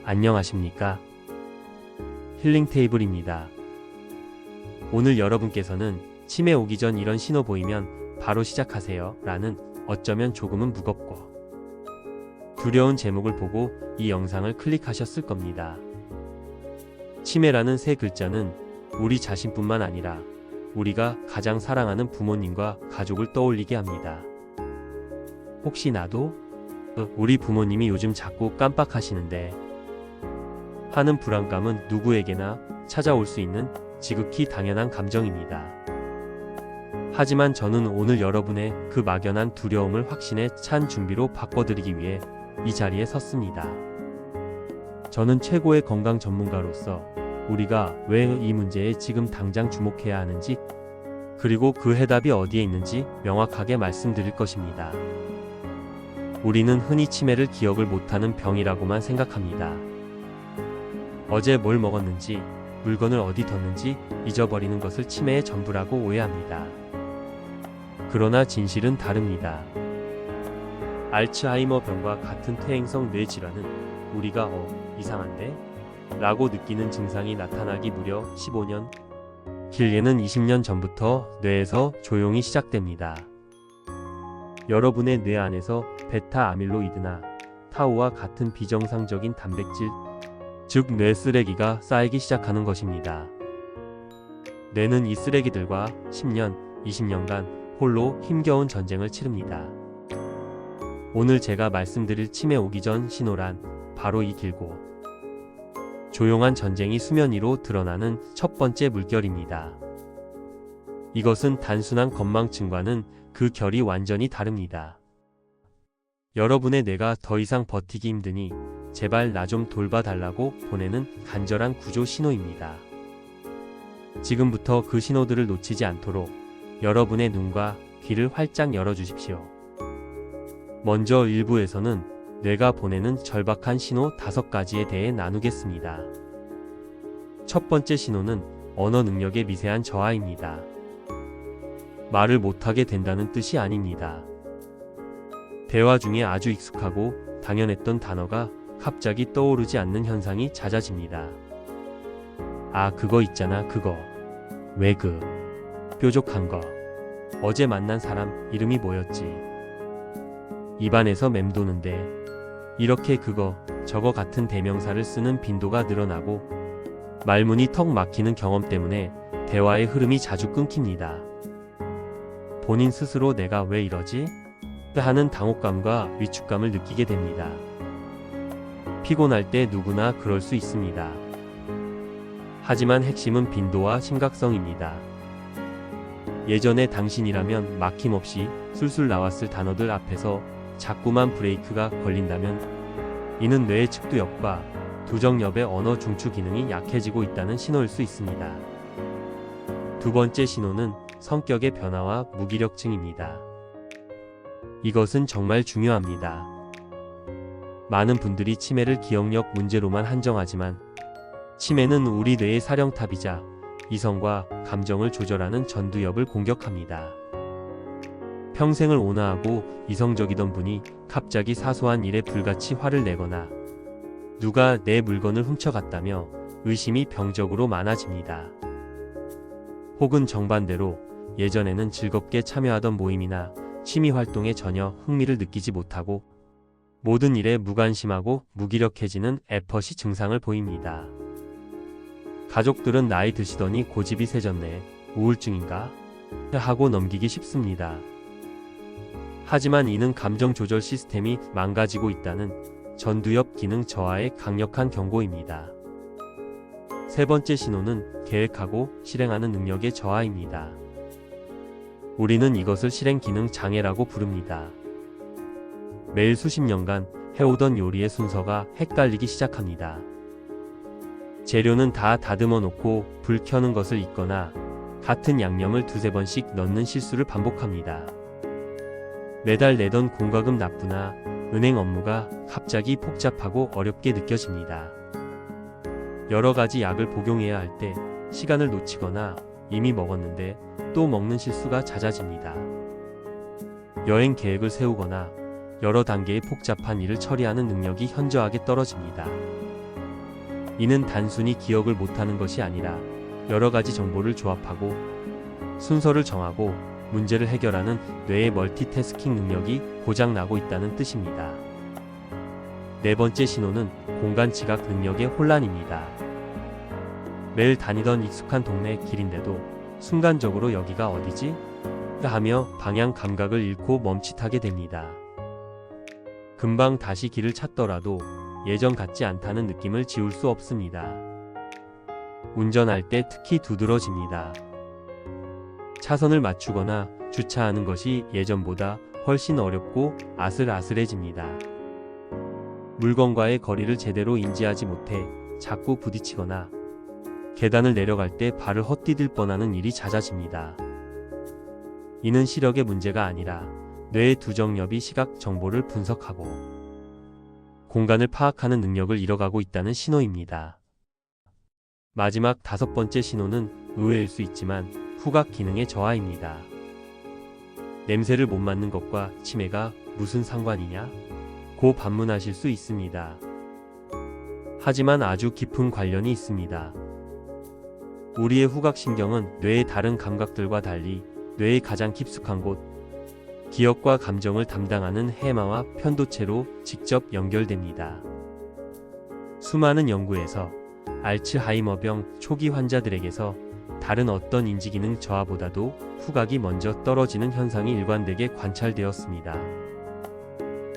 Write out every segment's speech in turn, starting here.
안녕하십니까? 힐링 테이블입니다. 오늘 여러분께서는 치매 오기 전 이런 신호 보이면 바로 시작하세요 라는 어쩌면 조금은 무겁고 두려운 제목을 보고 이 영상을 클릭하셨을 겁니다. 치매라는 세 글자는 우리 자신뿐만 아니라 우리가 가장 사랑하는 부모님과 가족을 떠올리게 합니다. 혹시 나도? 우리 부모님이 요즘 자꾸 깜빡하시는데 하는 불안감은 누구에게나 찾아올 수 있는 지극히 당연한 감정입니다. 하지만 저는 오늘 여러분의 그 막연한 두려움을 확신에 찬 준비로 바꿔드리기 위해 이 자리에 섰습니다. 저는 최고의 건강 전문가로서 우리가 왜 이 문제에 지금 당장 주목해야 하는지 그리고 그 해답이 어디에 있는지 명확하게 말씀드릴 것입니다. 우리는 흔히 치매를 기억을 못하는 병이라고만 생각합니다. 어제 뭘 먹었는지, 물건을 어디 뒀는지 잊어버리는 것을 치매의 전부라고 오해합니다. 그러나 진실은 다릅니다. 알츠하이머 병과 같은 퇴행성 뇌질환은 우리가 이상한데? 라고 느끼는 증상이 나타나기 무려 15년, 길게는 20년 전부터 뇌에서 조용히 시작됩니다. 여러분의 뇌 안에서 베타 아밀로이드나 타우와 같은 비정상적인 단백질, 즉 뇌 쓰레기가 쌓이기 시작하는 것입니다. 뇌는 이 쓰레기들과 10년, 20년간 홀로 힘겨운 전쟁을 치릅니다. 오늘 제가 말씀드릴 치매 오기 전 신호란 바로 이 길고 조용한 전쟁이 수면 위로 드러나는 첫 번째 물결입니다. 이것은 단순한 건망증과는 그 결이 완전히 다릅니다. 여러분의 뇌가 더 이상 버티기 힘드니 제발 나 좀 돌봐달라고 보내는 간절한 구조 신호입니다. 지금부터 그 신호들을 놓치지 않도록 여러분의 눈과 귀를 활짝 열어주십시오. 먼저 일부에서는 뇌가 보내는 절박한 신호 5가지에 대해 나누겠습니다. 첫 번째 신호는 언어 능력의 미세한 저하입니다. 말을 못하게 된다는 뜻이 아닙니다. 대화 중에 아주 익숙하고 당연했던 단어가 갑자기 떠오르지 않는 현상이 잦아집니다. 아, 그거 있잖아, 그거. 왜 뾰족한 거. 어제 만난 사람 이름이 뭐였지? 입안에서 맴도는데 이렇게 그거, 저거 같은 대명사를 쓰는 빈도가 늘어나고 말문이 턱 막히는 경험 때문에 대화의 흐름이 자주 끊깁니다. 본인 스스로 내가 왜 이러지? 하는 당혹감과 위축감을 느끼게 됩니다. 피곤할 때 누구나 그럴 수 있습니다. 하지만 핵심은 빈도와 심각성입니다. 예전에 당신이라면 막힘없이 술술 나왔을 단어들 앞에서 자꾸만 브레이크가 걸린다면 이는 뇌의 측두엽과 두정엽의 언어 중추 기능이 약해지고 있다는 신호일 수 있습니다. 두 번째 신호는 성격의 변화와 무기력증입니다. 이것은 정말 중요합니다. 많은 분들이 치매를 기억력 문제로만 한정하지만 치매는 우리 뇌의 사령탑이자 이성과 감정을 조절하는 전두엽을 공격합니다. 평생을 온화하고 이성적이던 분이 갑자기 사소한 일에 불같이 화를 내거나 누가 내 물건을 훔쳐갔다며 의심이 병적으로 많아집니다. 혹은 정반대로 예전에는 즐겁게 참여하던 모임이나 취미 활동에 전혀 흥미를 느끼지 못하고 모든 일에 무관심하고 무기력해지는 에퍼시 증상을 보입니다. 가족들은 나이 드시더니 고집이 세졌네, 우울증인가? 하고 넘기기 쉽습니다. 하지만 이는 감정 조절 시스템이 망가지고 있다는 전두엽 기능 저하의 강력한 경고입니다. 세 번째 신호는 계획하고 실행하는 능력의 저하입니다. 우리는 이것을 실행 기능 장애라고 부릅니다. 매일 수십 년간 해오던 요리의 순서가 헷갈리기 시작합니다. 재료는 다 다듬어 놓고 불 켜는 것을 잊거나 같은 양념을 2-3번씩 넣는 실수를 반복합니다. 매달 내던 공과금 납부나 은행 업무가 갑자기 복잡하고 어렵게 느껴집니다. 여러 가지 약을 복용해야 할 때 시간을 놓치거나 이미 먹었는데 또 먹는 실수가 잦아집니다. 여행 계획을 세우거나 여러 단계의 복잡한 일을 처리하는 능력이 현저하게 떨어집니다. 이는 단순히 기억을 못하는 것이 아니라 여러 가지 정보를 조합하고 순서를 정하고 문제를 해결하는 뇌의 멀티태스킹 능력이 고장나고 있다는 뜻입니다. 네 번째 신호는 공간 지각 능력의 혼란입니다. 매일 다니던 익숙한 동네 길인데도 순간적으로 여기가 어디지? 하며 방향 감각을 잃고 멈칫하게 됩니다. 금방 다시 길을 찾더라도 예전 같지 않다는 느낌을 지울 수 없습니다. 운전할 때 특히 두드러집니다. 차선을 맞추거나 주차하는 것이 예전보다 훨씬 어렵고 아슬아슬해집니다. 물건과의 거리를 제대로 인지하지 못해 자꾸 부딪히거나 계단을 내려갈 때 발을 헛디딜 뻔하는 일이 잦아집니다. 이는 시력의 문제가 아니라 뇌의 두 정엽이 시각 정보를 분석하고 공간을 파악하는 능력을 잃어가고 있다는 신호입니다. 마지막 다섯 번째 신호는 의외일 수 있지만 후각 기능의 저하입니다. 냄새를 못 맡는 것과 치매가 무슨 상관이냐? 고 반문하실 수 있습니다. 하지만 아주 깊은 관련이 있습니다. 우리의 후각신경은 뇌의 다른 감각들과 달리 뇌의 가장 깊숙한 곳, 기억과 감정을 담당하는 해마와 편도체로 직접 연결됩니다. 수많은 연구에서 알츠하이머병 초기 환자들에게서 다른 어떤 인지기능 저하보다도 후각이 먼저 떨어지는 현상이 일관되게 관찰되었습니다.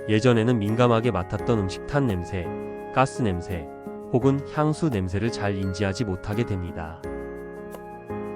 예전에는 민감하게 맡았던 음식 탄 냄새, 가스 냄새, 혹은 향수 냄새를 잘 인지하지 못하게 됩니다.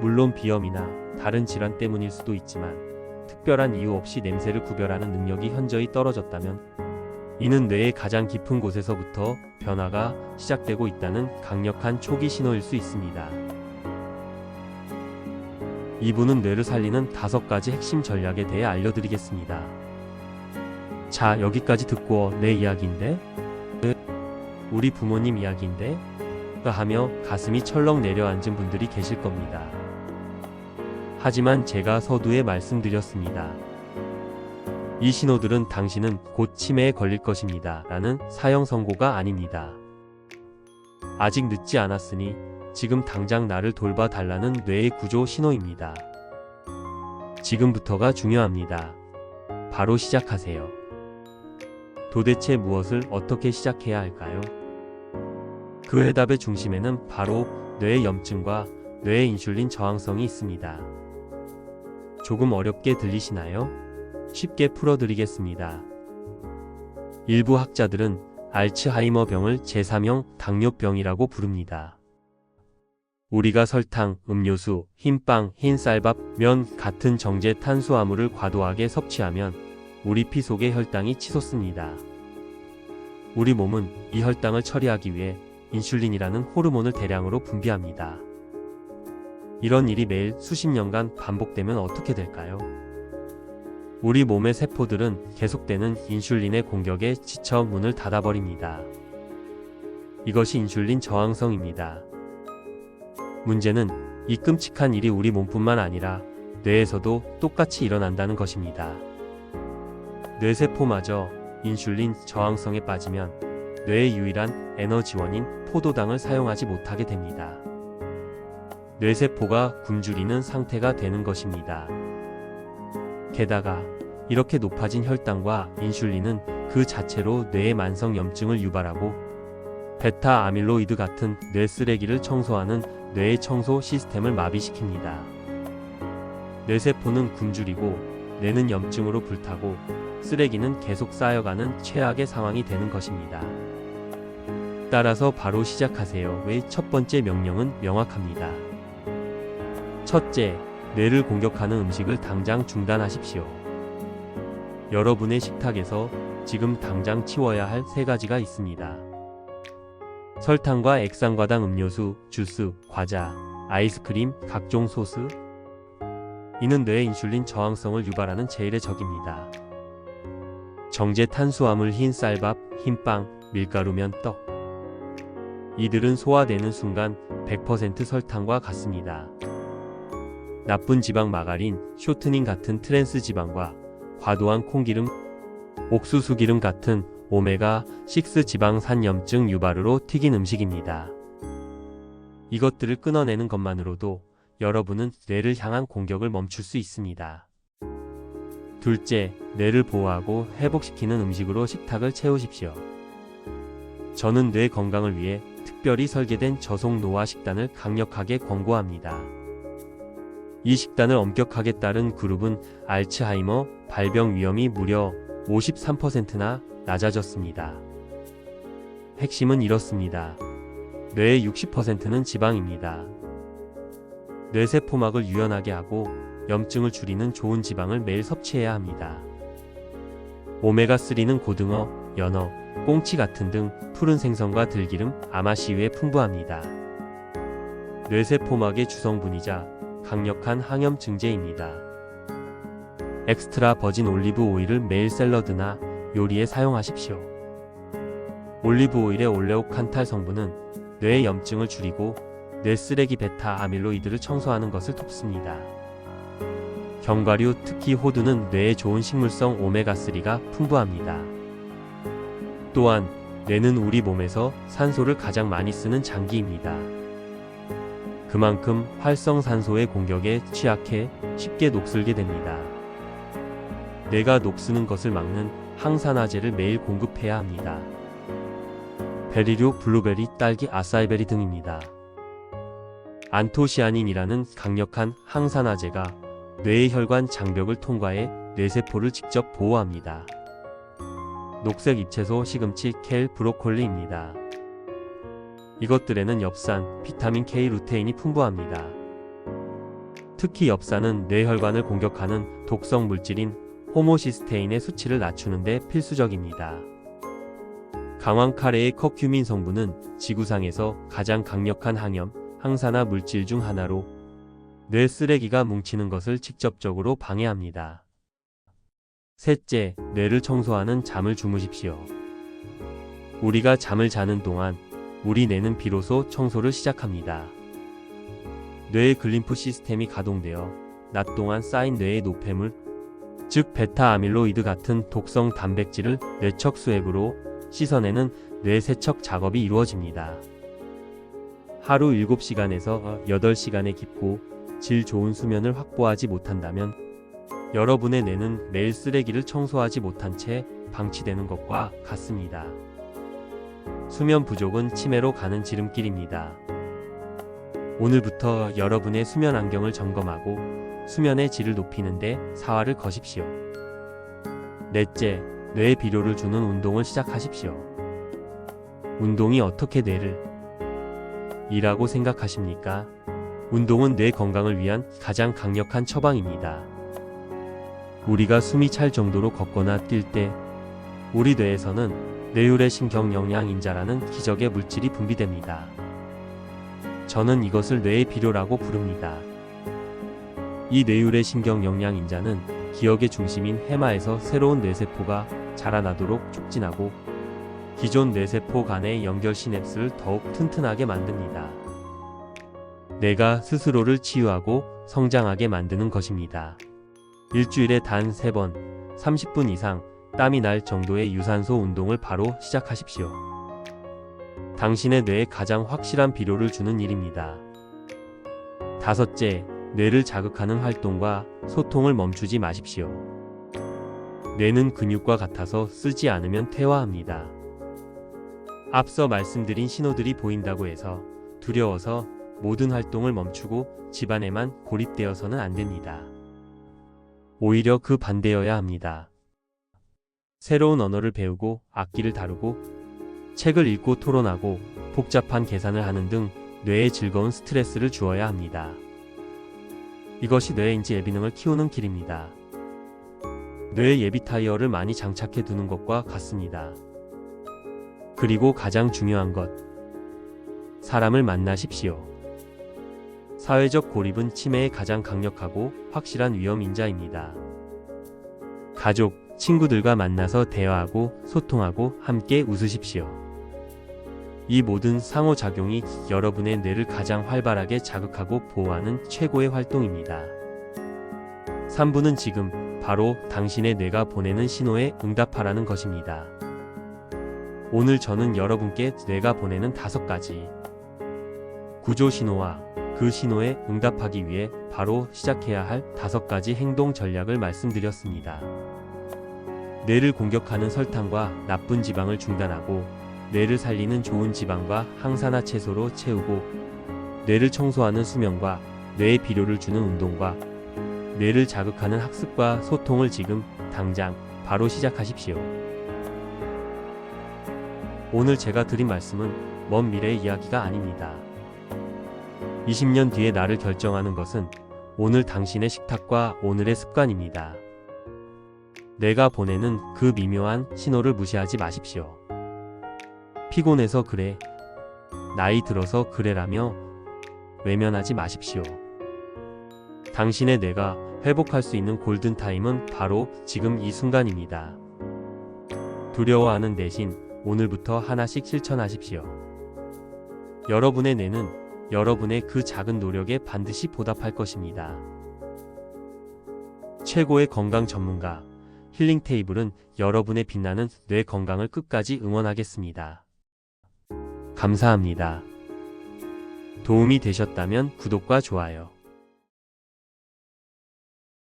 물론 비염이나 다른 질환 때문일 수도 있지만 특별한 이유 없이 냄새를 구별하는 능력이 현저히 떨어졌다면 이는 뇌의 가장 깊은 곳에서부터 변화가 시작되고 있다는 강력한 초기 신호일 수 있습니다. 이분은 뇌를 살리는 5가지 핵심 전략에 대해 알려드리겠습니다. 자, 여기까지 듣고 내 이야기인데? 우리 부모님 이야기인데? 하며 가슴이 철렁 내려앉은 분들이 계실 겁니다. 하지만 제가 서두에 말씀드렸습니다. 이 신호들은 당신은 곧 치매에 걸릴 것입니다. 라는 사형 선고가 아닙니다. 아직 늦지 않았으니 지금 당장 나를 돌봐 달라는 뇌의 구조 신호입니다. 지금부터가 중요합니다. 바로 시작하세요. 도대체 무엇을 어떻게 시작해야 할까요? 그 해답의 중심에는 바로 뇌의 염증과 뇌의 인슐린 저항성이 있습니다. 조금 어렵게 들리시나요? 쉽게 풀어드리겠습니다. 일부 학자들은 알츠하이머병을 제3형 당뇨병이라고 부릅니다. 우리가 설탕, 음료수, 흰빵, 흰쌀밥, 면 같은 정제 탄수화물을 과도하게 섭취하면 우리 피 속의 혈당이 치솟습니다. 우리 몸은 이 혈당을 처리하기 위해 인슐린이라는 호르몬을 대량으로 분비합니다. 이런 일이 매일 수십 년간 반복되면 어떻게 될까요? 우리 몸의 세포들은 계속되는 인슐린의 공격에 지쳐 문을 닫아버립니다. 이것이 인슐린 저항성입니다. 문제는 이 끔찍한 일이 우리 몸뿐만 아니라 뇌에서도 똑같이 일어난다는 것입니다. 뇌세포마저 인슐린 저항성에 빠지면 뇌의 유일한 에너지원인 포도당을 사용하지 못하게 됩니다. 뇌세포가 굶주리는 상태가 되는 것입니다. 게다가 이렇게 높아진 혈당과 인슐린은 그 자체로 뇌의 만성 염증을 유발하고 베타 아밀로이드 같은 뇌 쓰레기를 청소하는 뇌의 청소 시스템을 마비시킵니다. 뇌세포는 굶주리고 뇌는 염증으로 불타고 쓰레기는 계속 쌓여가는 최악의 상황이 되는 것입니다. 따라서 바로 시작하세요. 의 첫 번째 명령은 명확합니다. 첫째, 뇌를 공격하는 음식을 당장 중단하십시오. 여러분의 식탁에서 지금 당장 치워야 할 3가지가 있습니다. 설탕과 액상과당 음료수, 주스, 과자, 아이스크림, 각종 소스. 이는 뇌의 인슐린 저항성을 유발하는 제일의 적입니다. 정제 탄수화물 흰 쌀밥, 흰빵, 밀가루면 떡. 이들은 소화되는 순간 100% 설탕과 같습니다. 나쁜 지방 마가린, 쇼트닝 같은 트랜스 지방과 과도한 콩기름, 옥수수 기름 같은 오메가6 지방산 염증 유발으로 튀긴 음식입니다. 이것들을 끊어내는 것만으로도 여러분은 뇌를 향한 공격을 멈출 수 있습니다. 둘째, 뇌를 보호하고 회복시키는 음식으로 식탁을 채우십시오. 저는 뇌 건강을 위해 특별히 설계된 저속 노화 식단을 강력하게 권고합니다. 이 식단을 엄격하게 따른 그룹은 알츠하이머 발병 위험이 무려 53%나 낮아졌습니다. 핵심은 이렇습니다. 뇌의 60%는 지방입니다. 뇌세포막을 유연하게 하고 염증을 줄이는 좋은 지방을 매일 섭취해야 합니다. 오메가3는 고등어, 연어, 꽁치 같은 등 푸른 생선과 들기름, 아마씨유에 풍부합니다. 뇌세포막의 주성분이자 강력한 항염증제입니다. 엑스트라 버진 올리브 오일을 매일 샐러드나 요리에 사용하십시오. 올리브 오일의 올레오칸탈 성분은 뇌의 염증을 줄이고 뇌 쓰레기 베타 아밀로이드를 청소하는 것을 돕습니다. 견과류, 특히 호두는 뇌에 좋은 식물성 오메가3가 풍부합니다. 또한 뇌는 우리 몸에서 산소를 가장 많이 쓰는 장기입니다. 그만큼 활성산소의 공격에 취약해 쉽게 녹슬게 됩니다. 뇌가 녹쓰는 것을 막는 항산화제를 매일 공급해야 합니다. 베리류, 블루베리, 딸기, 아사이베리 등입니다. 안토시아닌이라는 강력한 항산화제가 뇌의 혈관 장벽을 통과해 뇌세포를 직접 보호합니다. 녹색 잎채소, 시금치, 켈, 브로콜리입니다. 이것들에는 엽산, 비타민 K, 루테인이 풍부합니다. 특히 엽산은 뇌혈관을 공격하는 독성 물질인 호모시스테인의 수치를 낮추는 데 필수적입니다. 강황 카레의 커큐민 성분은 지구상에서 가장 강력한 항염, 항산화 물질 중 하나로 뇌 쓰레기가 뭉치는 것을 직접적으로 방해합니다. 셋째, 뇌를 청소하는 잠을 주무십시오. 우리가 잠을 자는 동안 우리 뇌는 비로소 청소를 시작합니다. 뇌의 글림프 시스템이 가동되어 낮 동안 쌓인 뇌의 노폐물, 즉 베타 아밀로이드 같은 독성 단백질을 뇌척 수액으로 씻어내는 뇌세척 작업이 이루어집니다. 하루 7시간에서 8시간의 깊고 질 좋은 수면을 확보하지 못한다면 여러분의 뇌는 매일 쓰레기를 청소하지 못한 채 방치되는 것과 같습니다. 수면 부족은 치매로 가는 지름길입니다. 오늘부터 여러분의 수면 환경을 점검하고 수면의 질을 높이는 데 사활을 거십시오. 넷째, 뇌에 비료를 주는 운동을 시작하십시오. 운동이 어떻게 뇌를 이라고 생각하십니까? 운동은 뇌 건강을 위한 가장 강력한 처방입니다. 우리가 숨이 찰 정도로 걷거나 뛸 때 우리 뇌에서는 뇌유래 신경영양인자라는 기적의 물질이 분비됩니다. 저는 이것을 뇌의 비료라고 부릅니다. 이 뇌유래 신경영양인자는 기억의 중심인 해마에서 새로운 뇌세포가 자라나도록 촉진하고 기존 뇌세포 간의 연결 시냅스를 더욱 튼튼하게 만듭니다. 뇌가 스스로를 치유하고 성장하게 만드는 것입니다. 일주일에 단 3번, 30분 이상 땀이 날 정도의 유산소 운동을 바로 시작하십시오. 당신의 뇌에 가장 확실한 비료를 주는 일입니다. 다섯째, 뇌를 자극하는 활동과 소통을 멈추지 마십시오. 뇌는 근육과 같아서 쓰지 않으면 퇴화합니다. 앞서 말씀드린 신호들이 보인다고 해서 두려워서 모든 활동을 멈추고 집안에만 고립되어서는 안 됩니다. 오히려 그 반대여야 합니다. 새로운 언어를 배우고 악기를 다루고 책을 읽고 토론하고 복잡한 계산을 하는 등 뇌에 즐거운 스트레스를 주어야 합니다. 이것이 뇌의 인지 예비능을 키우는 길입니다. 뇌에 예비 타이어를 많이 장착해 두는 것과 같습니다. 그리고 가장 중요한 것, 사람을 만나십시오. 사회적 고립은 치매에 가장 강력하고 확실한 위험인자입니다. 가족, 친구들과 만나서 대화하고 소통하고 함께 웃으십시오. 이 모든 상호작용이 여러분의 뇌를 가장 활발하게 자극하고 보호하는 최고의 활동입니다. 3부는 지금 바로 당신의 뇌가 보내는 신호에 응답하라는 것입니다. 오늘 저는 여러분께 뇌가 보내는 5가지 구조 신호와 그 신호에 응답하기 위해 바로 시작해야 할 5가지 행동 전략을 말씀드렸습니다. 뇌를 공격하는 설탕과 나쁜 지방을 중단하고 뇌를 살리는 좋은 지방과 항산화 채소로 채우고 뇌를 청소하는 수면과 뇌에 비료를 주는 운동과 뇌를 자극하는 학습과 소통을 지금 당장 바로 시작하십시오. 오늘 제가 드린 말씀은 먼 미래의 이야기가 아닙니다. 20년 뒤의 나를 결정하는 것은 오늘 당신의 식탁과 오늘의 습관입니다. 내가 보내는 그 미묘한 신호를 무시하지 마십시오. 피곤해서 그래, 나이 들어서 그래라며 외면하지 마십시오. 당신의 뇌가 회복할 수 있는 골든타임은 바로 지금 이 순간입니다. 두려워하는 대신 오늘부터 하나씩 실천하십시오. 여러분의 뇌는 여러분의 그 작은 노력에 반드시 보답할 것입니다. 최고의 건강 전문가 힐링 테이블은 여러분의 빛나는 뇌 건강을 끝까지 응원하겠습니다. 감사합니다. 도움이 되셨다면 구독과 좋아요.